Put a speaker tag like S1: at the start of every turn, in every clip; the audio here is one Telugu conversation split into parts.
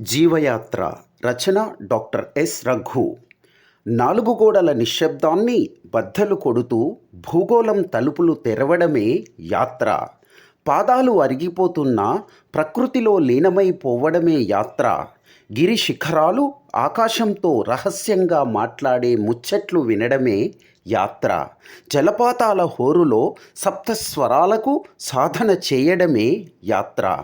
S1: జీవయాత్ర రచన డాక్టర్ ఎస్ రఘు. నాలుగు గోడల నిశ్శబ్దాన్ని బద్దలు కొడుతూ భూగోళం తలుపులు తెరవడమే యాత్ర. పాదాలు అరిగిపోతున్న ప్రకృతిలో లీనమైపోవడమే యాత్ర. గిరి శిఖరాలు ఆకాశంతో రహస్యంగా మాట్లాడే ముచ్చట్లు వినడమే యాత్ర. జలపాతాల హోరులో సప్తస్వరాలకు సాధన చేయడమే యాత్ర.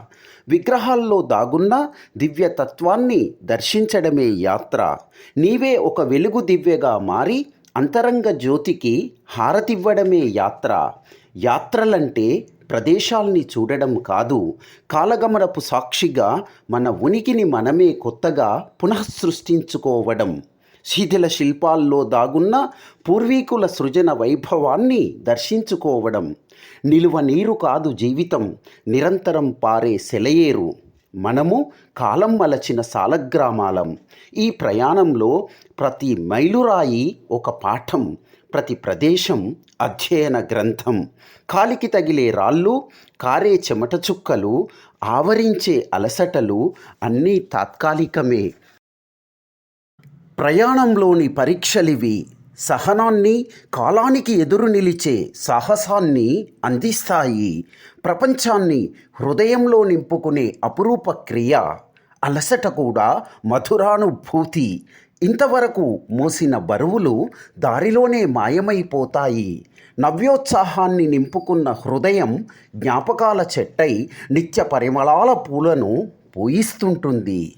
S1: విగ్రహాల్లో దాగున్న దివ్యతత్వాన్ని దర్శించడమే యాత్ర. నీవే ఒక వెలుగు దివ్యగా మారి అంతరంగ జ్యోతికి హారతివ్వడమే యాత్ర. యాత్రలంటే ప్రదేశాల్ని చూడడం కాదు, కాలగమనపు సాక్షిగా మన ఉనికిని మనమే కొత్తగా పునఃసృష్టించుకోవడం. శిథిల శిల్పాల్లో దాగున్న పూర్వీకుల సృజన వైభవాన్ని దర్శించుకోవడం. నిలువ నీరు కాదు జీవితం, నిరంతరం పారే సెలయేరు. మనము కాలం మలచిన సాలగ్రామాలం. ఈ ప్రయాణంలో ప్రతి మైలురాయి ఒక పాఠం, ప్రతి ప్రదేశం అధ్యయన గ్రంథం. కాలికి తగిలే రాళ్ళు, కారే చెమట చుక్కలు, ఆవరించే అలసటలు అన్నీ తాత్కాలికమే. ప్రయాణంలోని పరీక్షలివి. సహనాన్ని, కాలానికి ఎదురు నిలిచే సాహసాన్ని అందిస్తాయి. ప్రపంచాన్ని హృదయంలో నింపుకునే అపురూప క్రియ. అలసట కూడా మధురానుభూతి. ఇంతవరకు మోసిన బరువులు దారిలోనే మాయమైపోతాయి. నవ్యోత్సాహాన్ని నింపుకున్న హృదయం జ్ఞాపకాల చెట్టై నిత్య పరిమళాల పూలను పూయిస్తుంటుంది.